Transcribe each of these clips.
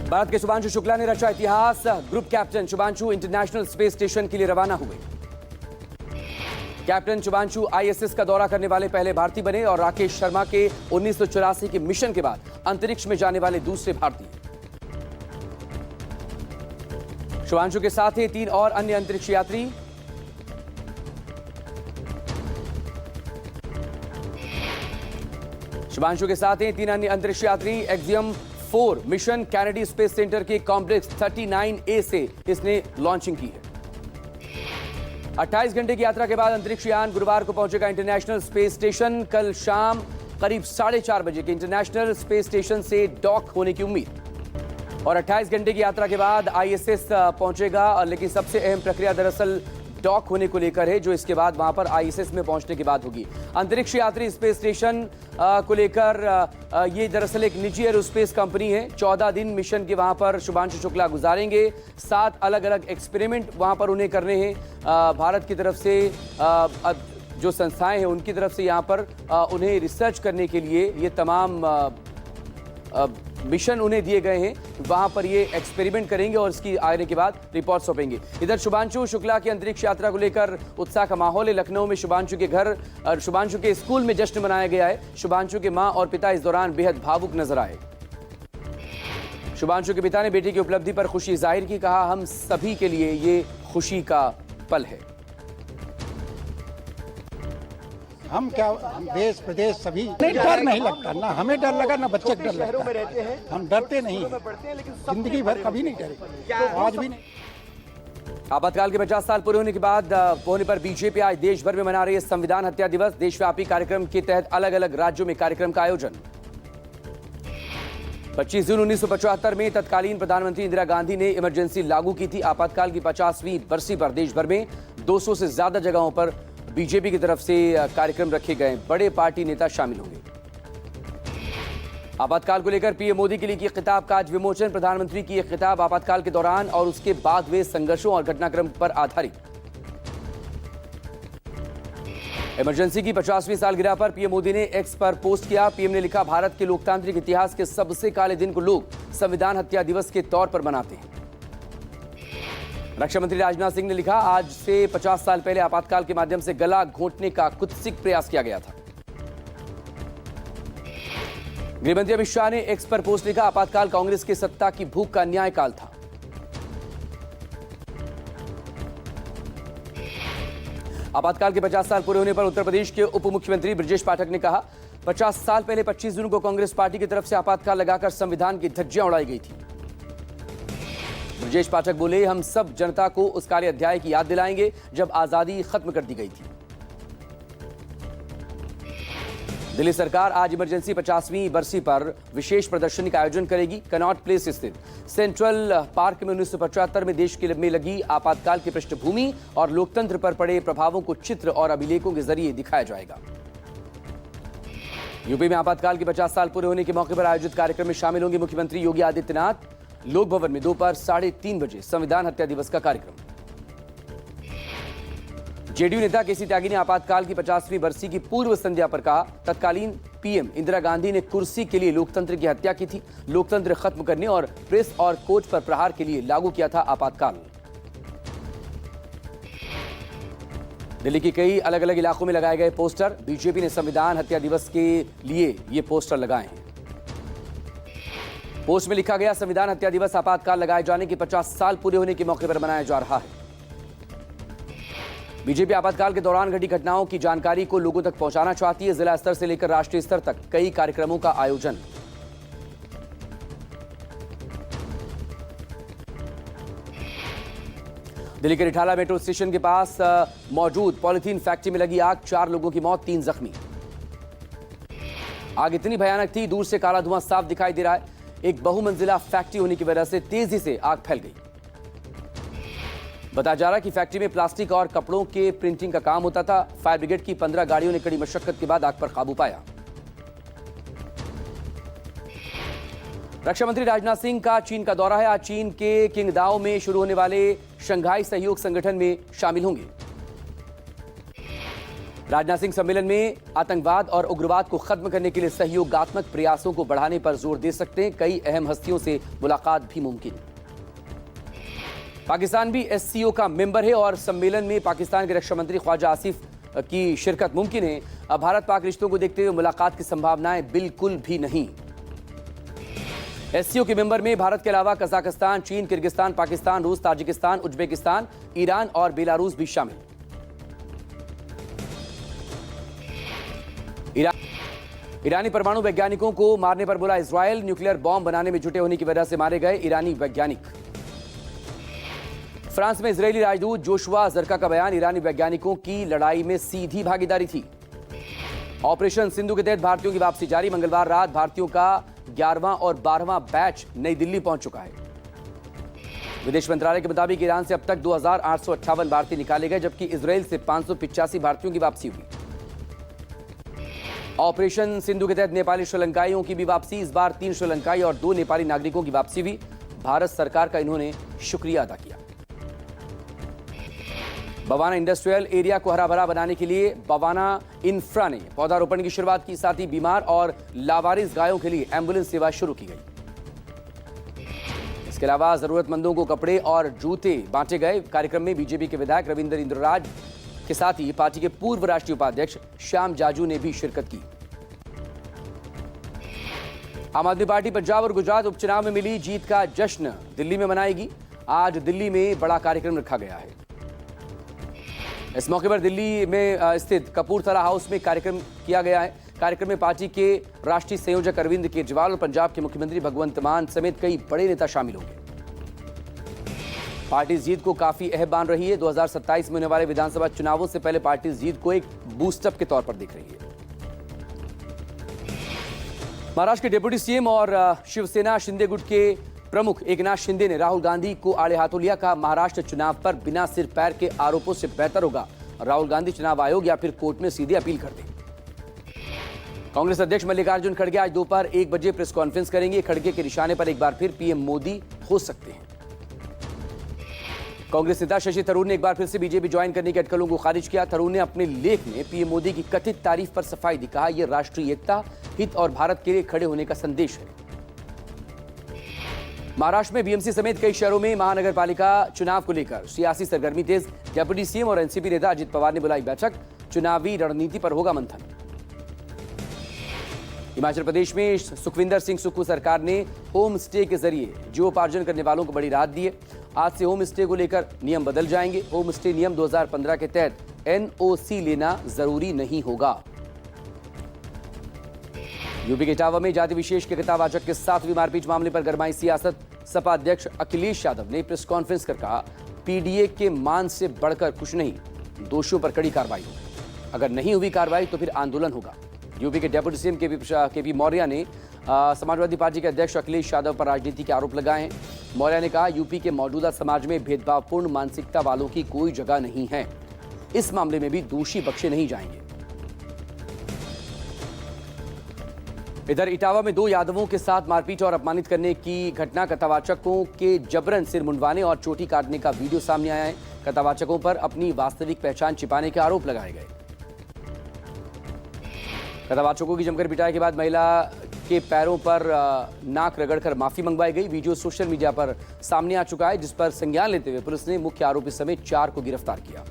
भारत के शुभांशु शुक्ला ने रचा इतिहास। Group captain Shubhanshu international space station के लिए रवाना हुए। कैप्टन शुभांशु आईएसएस का दौरा करने वाले पहले भारतीय बने और राकेश शर्मा के 1984 के मिशन के बाद अंतरिक्ष में जाने वाले दूसरे भारतीय। शुभांशु के साथ ही 3 और अन्य अंतरिक्ष यात्री। शुभांशु के साथ ही 3 अन्य अंतरिक्ष यात्री। Axiom 4 mission Kennedy space centre के कॉम्प्लेक्स 39A से इसने लॉन्चिंग की है। 28 घंटे की यात्रा के बाद अंतरिक्ष यान गुरुवार को पहुंचेगा इंटरनेशनल स्पेस स्टेशन। कल शाम करीब 4:30 बजे के इंटरनेशनल स्पेस स्टेशन से डॉक होने की उम्मीद। और 28 घंटे की यात्रा के बाद आईएसएस पहुंचेगा। लेकिन सबसे अहम प्रक्रिया दरअसल डॉक होने को लेकर है, जो इसके बाद वहां पर आईएसएस में पहुंचने के बाद होगी। अंतरिक्ष यात्री स्पेस स्टेशन को लेकर ये दरअसल एक निजी एरोस्पेस कंपनी है। 14 दिन मिशन के वहां पर शुभांशु शुक्ला गुजारेंगे। 7 अलग अलग एक्सपेरिमेंट वहां पर उन्हें करने हैं। भारत की तरफ से जो संस्थाएं हैं उनकी तरफ से यहां पर उन्हें रिसर्च करने के लिए ये तमाम मिशन उन्हें दिए गए हैं। वहां पर ये एक्सपेरिमेंट करेंगे और इसकी आने के बाद रिपोर्ट सौंपेंगे। इधर शुभांशु शुक्ला की अंतरिक्ष यात्रा को लेकर उत्साह का माहौल है। लखनऊ में शुभांशु के घर शुभांशु के स्कूल में जश्न मनाया गया है। शुभांशु के मां और पिता इस दौरान बेहद भावुक नजर आए। शुभांशु के पिता ने बेटी की उपलब्धि पर खुशी जाहिर की। कहा, हम सभी के लिए ये खुशी का पल है। हम क्या देश प्रदेश सभी नहीं, डर नहीं लगता ना, हमें डर लगा ना बच्चे को डर लगता। हम डरते नहीं, जिंदगी भर कभी नहीं डरे, आज भी नहीं। आपातकाल के 50 साल पूरे होने के बाद होने पर बीजेपी आज देश भर में मना रही है संविधान हत्या दिवस। देशव्यापी कार्यक्रम के तहत अलग अलग राज्यों में कार्यक्रम का आयोजन। 25 जून 1975 में तत्कालीन प्रधानमंत्री इंदिरा गांधी ने इमरजेंसी लागू की थी। आपातकाल की 50वीं बरसी पर देश भर में 200 से ज्यादा जगहों पर बीजेपी की तरफ से कार्यक्रम रखे गए। बड़े पार्टी नेता शामिल होंगे। आपातकाल को लेकर पीएम मोदी के लिए की किताब का आज विमोचन। प्रधानमंत्री की यह किताब आपातकाल के दौरान और उसके बाद हुए संघर्षों और घटनाक्रम पर आधारित। इमरजेंसी की 50वीं सालगिरह पर पीएम मोदी ने एक्स पर पोस्ट किया। पीएम ने लिखा, भारत के लोकतांत्रिक इतिहास के सबसे काले दिन को लोग संविधान हत्या दिवस के तौर पर मनाते हैं। रक्षा मंत्री राजनाथ सिंह ने लिखा, आज से 50 साल पहले आपातकाल के माध्यम से गला घोंटने का कुत्सित प्रयास किया गया था। गृहमंत्री अमित शाह ने एक्स पर पोस्ट लिखा, आपातकाल कांग्रेस की सत्ता की भूख का न्याय काल था। आपातकाल के 50 साल पूरे होने पर उत्तर प्रदेश के उप मुख्यमंत्री ब्रजेश पाठक ने कहा, 50 साल पहले 25 जून को कांग्रेस पार्टी की तरफ से आपातकाल लगाकर संविधान की धज्जियां उड़ाई गई थी। ब्रजेश पाठक बोले, हम सब जनता को उस काले अध्याय की याद दिलाएंगे जब आजादी खत्म कर दी गई थी। दिल्ली सरकार आज इमरजेंसी 50वीं बरसी पर विशेष प्रदर्शनी का आयोजन करेगी। कनॉट प्लेस स्थित सेंट्रल पार्क में 1975 में देश में लगी आपातकाल की पृष्ठभूमि और लोकतंत्र पर पड़े प्रभावों को चित्र और अभिलेखों के जरिए दिखाया जाएगा। यूपी में आपातकाल के 50 साल पूरे होने के मौके पर आयोजित कार्यक्रम में शामिल होंगे मुख्यमंत्री योगी आदित्यनाथ। लोक भवन में दोपहर 3:30 बजे संविधान हत्या दिवस का कार्यक्रम। जेडीयू नेता केसी त्यागी ने आपातकाल की 50वीं बरसी की पूर्व संध्या पर कहा, तत्कालीन पीएम इंदिरा गांधी ने कुर्सी के लिए लोकतंत्र की हत्या की थी। लोकतंत्र खत्म करने और प्रेस और कोर्ट पर प्रहार के लिए लागू किया था आपातकाल। दिल्ली के कई अलग अलग इलाकों में लगाए गए पोस्टर। बीजेपी ने संविधान हत्या दिवस के लिए ये पोस्टर लगाए हैं। पोस्ट में लिखा गया, संविधान हत्या दिवस आपातकाल लगाए जाने के 50 साल पूरे होने के मौके पर मनाया जा रहा है। बीजेपी आपातकाल के दौरान घटी घटनाओं की जानकारी को लोगों तक पहुंचाना चाहती है। जिला स्तर से लेकर राष्ट्रीय स्तर तक कई कार्यक्रमों का आयोजन। दिल्ली के रिठाला मेट्रो स्टेशन के पास मौजूद पॉलिथीन फैक्ट्री में लगी आग, 4 लोगों की मौत, 3 जख्मी। आग इतनी भयानक थी, दूर से काला धुआं साफ दिखाई दे रहा है। एक बहुमंजिला फैक्ट्री होने की वजह से तेजी से आग फैल गई। बताया जा रहा है कि फैक्ट्री में प्लास्टिक और कपड़ों के प्रिंटिंग का काम होता था। फायर ब्रिगेड की 15 गाड़ियों ने कड़ी मशक्कत के बाद आग पर काबू पाया। रक्षा मंत्री राजनाथ सिंह का चीन का दौरा है। आज चीन के किंगदाओ में शुरू होने वाले शंघाई सहयोग संगठन में शामिल होंगे। राजनाथ सिंह सम्मेलन में आतंकवाद और उग्रवाद को खत्म करने के लिए सहयोगात्मक प्रयासों को बढ़ाने पर जोर दे सकते हैं। कई अहम हस्तियों से मुलाकात भी मुमकिन। पाकिस्तान भी एससीओ का मेंबर है और सम्मेलन में पाकिस्तान के रक्षा मंत्री ख्वाजा आसिफ की शिरकत मुमकिन है। अब भारत पाक रिश्तों को देखते हुए मुलाकात की संभावनाएं बिल्कुल भी नहीं। एससीओ के मेंबर में भारत के अलावा कजाकिस्तान, चीन, किर्गिस्तान, पाकिस्तान, रूस, ताजिकिस्तान, उज्बेकिस्तान, ईरान और बेलारूस भी शामिल। ईरानी परमाणु वैज्ञानिकों को मारने पर बोला इजरायल। न्यूक्लियर बॉम्ब बनाने में जुटे होने की वजह से मारे गए ईरानी वैज्ञानिक। फ्रांस में इजरायली राजदूत जोशुआ जरका का बयान, ईरानी वैज्ञानिकों की लड़ाई में सीधी भागीदारी थी। ऑपरेशन सिंधु के तहत भारतीयों की वापसी जारी। मंगलवार रात भारतीयों का 11वां और 12वां बैच नई दिल्ली पहुंच चुका है। विदेश मंत्रालय के मुताबिक ईरान से अब तक 2858 भारतीय निकाले गए, जबकि इजरायल से 585 भारतीयों की वापसी हुई। ऑपरेशन सिंधु के तहत नेपाली श्रीलंकाइयों की भी वापसी। इस बार 3 श्रीलंकाई और 2 नेपाली नागरिकों की वापसी हुई। भारत सरकार का इन्होंने शुक्रिया अदा किया। बवाना इंडस्ट्रियल एरिया को हरा भरा बनाने के लिए बवाना इंफ्रा ने पौधारोपण की शुरुआत की। साथ ही बीमार और लावारिस गायों के लिए एम्बुलेंस सेवा शुरू की गई। इसके अलावा जरूरतमंदों को कपड़े और जूते बांटे गए। कार्यक्रम में बीजेपी के विधायक रविंद्र इंद्रराज के साथ ही पार्टी के पूर्व राष्ट्रीय उपाध्यक्ष श्याम जाजू ने भी शिरकत की। आम आदमी पार्टी पंजाब और गुजरात उपचुनाव में मिली जीत का जश्न दिल्ली में मनाएगी। आज दिल्ली में बड़ा कार्यक्रम रखा गया है। इस मौके पर दिल्ली में स्थित कपूरथला हाउस में कार्यक्रम किया गया है। कार्यक्रम में पार्टी के राष्ट्रीय संयोजक अरविंद केजरीवाल और पंजाब के मुख्यमंत्री भगवंत मान समेत कई बड़े नेता शामिल होंगे। पार्टी इस जीत को काफी अहम मान रही है। 2027 में होने वाले विधानसभा चुनावों से पहले पार्टी इस जीत को एक बूस्टअप के तौर पर देख रही है। महाराष्ट्र के डिप्टी सीएम और शिवसेना शिंदे गुट के प्रमुख एकनाथ शिंदे ने राहुल गांधी को आड़े हाथों लिया। कहा, महाराष्ट्र चुनाव पर बिना सिर पैर के आरोपों से बेहतर होगा राहुल गांधी चुनाव आयोग या फिर कोर्ट में सीधे अपील कर दें। कांग्रेस अध्यक्ष मल्लिकार्जुन खड़गे आज दोपहर 1 बजे प्रेस कॉन्फ्रेंस करेंगे। खड़गे के निशाने पर एक बार फिर पीएम मोदी हो सकते हैं। कांग्रेस नेता शशि थरूर ने एक बार फिर से बीजेपी ज्वाइन करने की अटकलों को खारिज किया। थरूर ने अपने लेख में पीएम मोदी की कथित तारीफ पर सफाई दी। कहा, यह राष्ट्रीय एकता, हित और भारत के लिए खड़े होने का संदेश है। महाराष्ट्र में बीएमसी समेत कई शहरों में महानगर पालिका चुनाव को लेकर सियासी सरगर्मी तेज। डिप्टी सीएम और एनसीपी नेता अजित पवार ने बुलाई बैठक। चुनावी रणनीति पर होगा मंथन। हिमाचल प्रदेश में सुखविंदर सिंह सुक्खू सरकार ने होम स्टे के जरिए जीवोपार्जन करने वालों को बड़ी राहत दी है। आज से होम स्टे को लेकर नियम बदल जाएंगे। होम स्टे नियम 2015 के तहत एनओसी लेना जरूरी नहीं होगा। यूपी के इटावा में जाति विशेष के खिताबवाचक के साथ हुई मारपीट मामले पर गरमाई सियासत। सपा अध्यक्ष अखिलेश यादव ने प्रेस कॉन्फ्रेंस कर कहा, पीडीए के मान से बढ़कर कुछ नहीं, दोषियों पर कड़ी कार्रवाई हो। अगर नहीं हुई कार्रवाई तो फिर आंदोलन होगा। यूपी के डिप्टी सीएम केपी मौर्य ने समाजवादी पार्टी के अध्यक्ष अखिलेश यादव पर राजनीति के आरोप लगाए हैं। मौर्य ने कहा, यूपी के मौजूदा समाज में भेदभावपूर्ण मानसिकता वालों की कोई जगह नहीं है। इस मामले में भी दोषी बख्शे नहीं जाएंगे। इधर इटावा में 2 यादवों के साथ मारपीट और अपमानित करने की घटना, कथावाचकों के जबरन सिर मुंडवाने और चोटी काटने का वीडियो सामने आया है। कथावाचकों पर अपनी वास्तविक पहचान छिपाने के आरोप लगाए गए। कथावाचकों की जमकर पिटाई के बाद महिला के पैरों पर नाक रगड़कर माफी मंगवाई गई। वीडियो सोशल मीडिया पर सामने आ चुका है, जिस पर संज्ञान लेते हुए पुलिस ने मुख्य आरोपी समेत 4 को गिरफ्तार किया।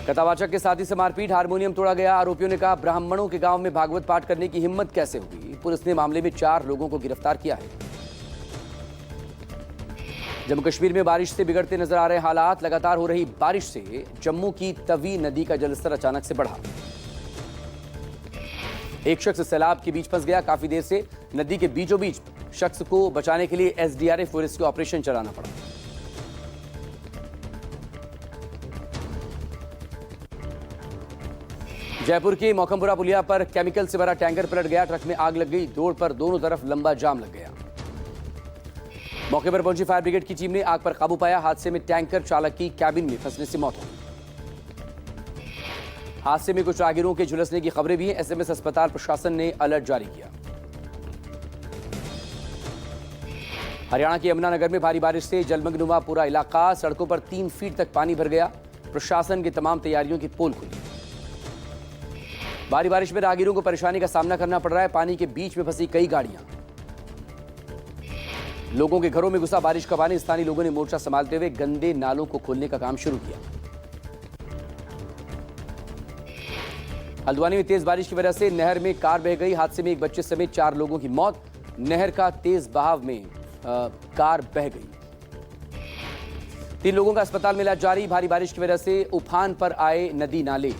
कथावाचक के साथी से मारपीट, हारमोनियम तोड़ा गया। आरोपियों ने कहा, ब्राह्मणों के गांव में भागवत पाठ करने की हिम्मत कैसे हुई। पुलिस ने मामले में 4 लोगों को गिरफ्तार किया है। जम्मू कश्मीर में बारिश से बिगड़ते नजर आ रहे हालात। लगातार हो रही बारिश से जम्मू की तवी नदी का जलस्तर अचानक से बढ़ा। एक शख्स सैलाब के बीच फंस गया। काफी देर से नदी के बीचों बीच शख्स को बचाने के लिए एसडीआरएफ और रेस्क्यू ऑपरेशन चलाना पड़ा। जयपुर के मौकमपुरा पुलिया पर केमिकल से भरा टैंकर पलट गया। ट्रक में आग लग गई। रोड पर दोनों तरफ लंबा जाम लग गया। मौके पर पहुंची फायर ब्रिगेड की टीम ने आग पर काबू पाया। हादसे में टैंकर चालक की कैबिन में फंसने से मौत हो गई। हादसे में कुछ राहगीरों के झुलसने की खबरें भी हैं। एसएमएस अस्पताल प्रशासन ने अलर्ट जारी किया। हरियाणा के यमुनानगर में भारी बारिश से जलमग्न हुआ पूरा इलाका। सड़कों पर 3 फीट तक पानी भर गया। प्रशासन की तमाम तैयारियों की पोल खुली। भारी बारिश में राहगीरों को परेशानी का सामना करना पड़ रहा है। पानी के बीच में फंसी कई गाड़ियां, लोगों के घरों में घुसा बारिश का पानी। स्थानीय लोगों ने मोर्चा संभालते हुए गंदे नालों को खोलने का काम शुरू किया। हल्द्वानी में तेज बारिश की वजह से नहर में कार बह गई। हादसे में एक बच्चे समेत 4 लोगों की मौत। नहर का तेज बहाव में कार बह गई। 3 लोगों का अस्पताल में इलाज जारी। भारी बारिश की वजह से उफान पर आए नदी नाले।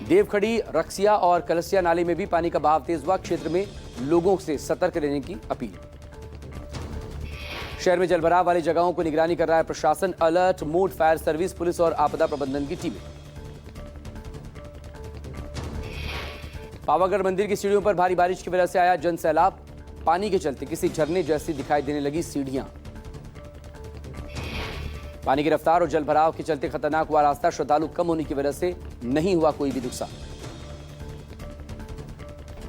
देवखड़ी, रक्सिया और कलसिया नाले में भी पानी का बहाव तेज हुआ। क्षेत्र में लोगों से सतर्क रहने की अपील। शहर में जलभराव वाली जगहों को निगरानी कर रहा है प्रशासन। Alert mode, fire service, police और आपदा प्रबंधन की टीमें। पावागढ़ मंदिर की सीढ़ियों पर भारी बारिश की वजह से आया जन सैलाब। पानी के चलते किसी झरने जैसी दिखाई देने लगी सीढ़ियां। पानी की रफ्तार और जलभराव के चलते खतरनाक हुआ रास्ता। श्रद्धालु कम होने की वजह से नहीं हुआ कोई भी नुकसान।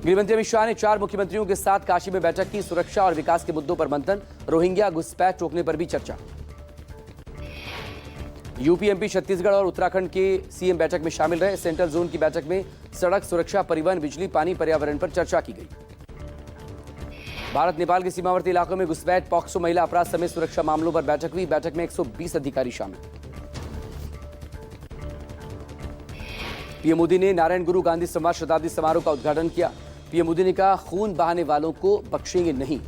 गृहमंत्री अमित शाह ने 4 मुख्यमंत्रियों के साथ काशी में बैठक की। सुरक्षा और विकास के मुद्दों पर मंथन। रोहिंग्या घुसपैठ रोकने पर भी चर्चा। यूपी, एमपी, छत्तीसगढ़ और उत्तराखंड के सीएम बैठक में शामिल रहे। सेंट्रल जोन की बैठक में सड़क सुरक्षा, परिवहन, बिजली, पानी, पर्यावरण पर चर्चा की गई। भारत नेपाल के सीमावर्ती इलाकों में घुसपैठ, पॉक्सो, महिला अपराध समेत सुरक्षा मामलों पर बैठक हुई। बैठक में 120 अधिकारी शामिल। पीएम मोदी ने नारायण गुरु गांधी समाज शताब्दी समारोह का उद्घाटन किया। पीएम मोदी ने कहा, खून बहाने वालों को बख्शेंगे नहीं।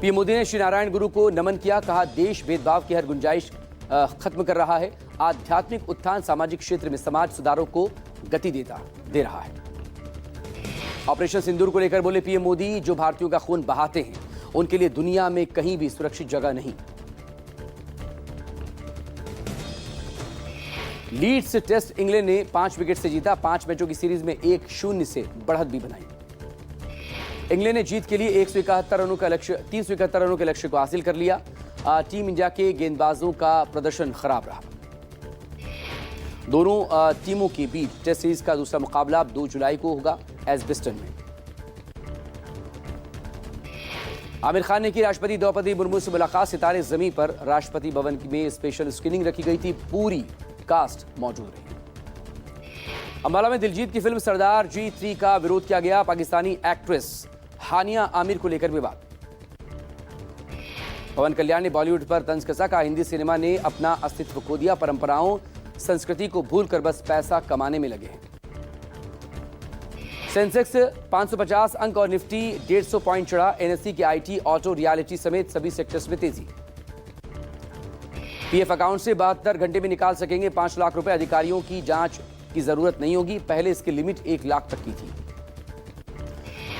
पीएम मोदी ने श्री नारायण गुरु को नमन किया। कहा, देश भेदभाव की हर गुंजाइश खत्म कर रहा है। आध्यात्मिक उत्थान सामाजिक क्षेत्र में समाज सुधारों को गति दे रहा है। ऑपरेशन सिंदूर को लेकर बोले पीएम मोदी, जो भारतीयों का खून बहाते हैं उनके लिए दुनिया में कहीं भी सुरक्षित जगह नहीं। लीड्स टेस्ट इंग्लैंड ने 5 विकेट से जीता। 5 मैचों की सीरीज में 1-0 से बढ़त भी बनाई। इंग्लैंड ने जीत के लिए 371 रनों के लक्ष्य को हासिल कर लिया। टीम इंडिया के गेंदबाजों का प्रदर्शन खराब रहा। दोनों टीमों के बीच टेस्ट सीरीज का दूसरा मुकाबला 2 जुलाई को होगा एजबेस्टन में। आमिर खान ने की राष्ट्रपति द्रौपदी मुर्मू से मुलाकात। सितारे जमीन पर राष्ट्रपति भवन में स्पेशल स्क्रीनिंग रखी गई थी। पूरी कास्ट मौजूद रही। अंबाला में दिलजीत की फिल्म सरदार जी 3 का विरोध किया गया। पाकिस्तानी एक्ट्रेस हानिया आमिर को लेकर विवाद। पवन कल्याण ने बॉलीवुड पर तंज कसा। कहा, हिंदी सिनेमा ने अपना अस्तित्व खो दिया। परंपराओं, संस्कृति को भूलकर बस पैसा कमाने में लगे हैं। सेंसेक्स 550 अंक और निफ्टी 150 पॉइंट चढ़ा। एनएसई की आईटी, ऑटो, रियलिटी समेत सभी सेक्टर्स में तेजी। पीएफ अकाउंट से 72 घंटे में निकाल सकेंगे 5 लाख रुपए। अधिकारियों की जांच की जरूरत नहीं होगी। पहले इसकी लिमिट 1 लाख तक की थी।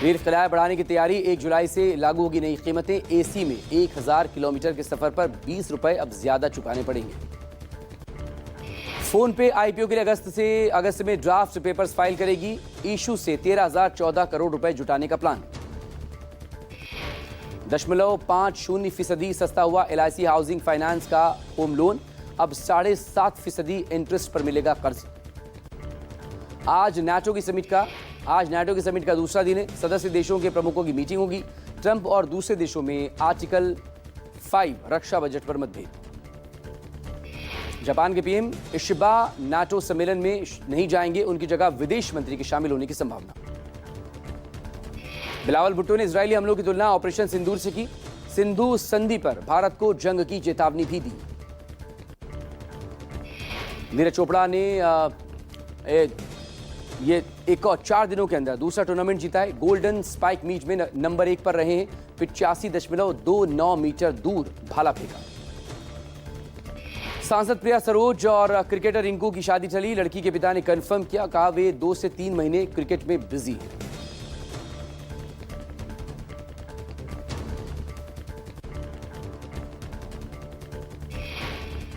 रेल किराया बढ़ाने की तैयारी। 1 जुलाई से लागू होगी नई कीमतें। एसी में 1000 किलोमीटर के सफर पर 20 रुपए अब ज्यादा चुकाने पड़ेंगे। फोन पे आईपीओ के लिए अगस्त में ड्राफ्ट पेपर्स फाइल करेगी। इशू से 13,014 करोड़ रुपए जुटाने का प्लान। 0.50% सस्ता हुआ एलआईसी हाउसिंग फाइनेंस का होम लोन। अब 7.5% इंटरेस्ट पर मिलेगा कर्ज। आज नाटो की समिट का दूसरा दिन है। सदस्य देशों के प्रमुखों की मीटिंग होगी। ट्रंप और दूसरे देशों में आर्टिकल 5 रक्षा बजट पर मतभेद। जापान के पीएम इशिबा नाटो सम्मेलन में नहीं जाएंगे। उनकी जगह विदेश मंत्री के शामिल होने की संभावना। बिलावल भुट्टो ने इजरायली हमलों की तुलना ऑपरेशन सिंदूर से की। सिंधु संधि पर भारत को जंग की चेतावनी भी दी। नीरज चोपड़ा ने ये 4 दिनों के अंदर दूसरा टूर्नामेंट जीता है। गोल्डन स्पाइक मीट में नंबर 1 पर रहे हैं। 85.29 मीटर दूर भाला फेंका। सांसद प्रिया सरोज और क्रिकेटर रिंकू की शादी चली। लड़की के पिता ने कंफर्म किया। कहा, वे 2 से 3 महीने क्रिकेट में बिजी हैं।